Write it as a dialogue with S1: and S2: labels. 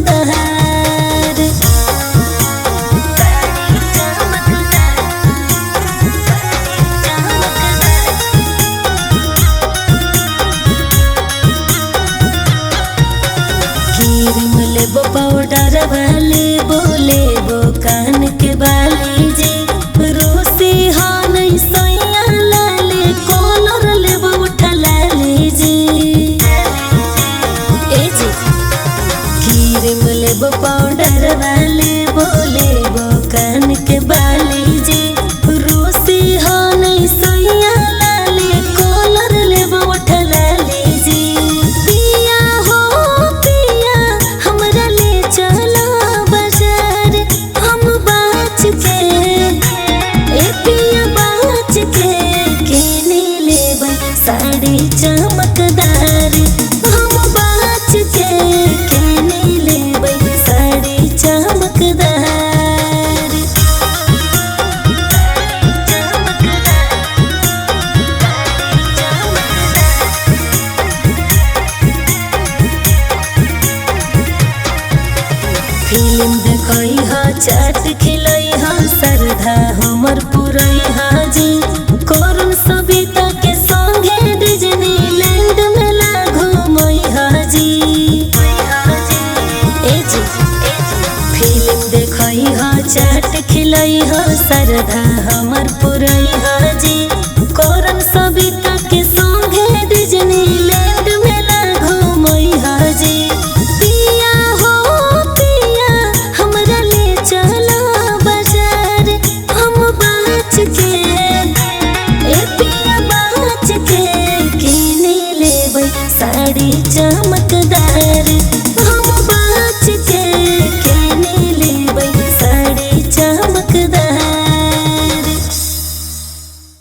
S1: चमकदार। क्रीम लेबो पाउडर वाले बोले वो कान के बाली जी रोसी हो नहीं सोया लाले कॉलर लेबो उठा लाली जी। ए जी क्रीम लेबो पाउडर वाले बोले वो कान के बाली जी रोसी हो नहीं सोया लाले कॉलर लेबो उठा लाली जी। साड़ी चमकदार हम बाच के कहने लेबै साड़ी चमकदार। फिल्म देखई हा चाट खिलई हा श्रद्धा हमर पुरई हा जी करुण सविता के संगे डिज्नीलैंड मेला घूमई हा जी। ए जी फिल्म देखई हा चाट खिलई हा श्रद्धा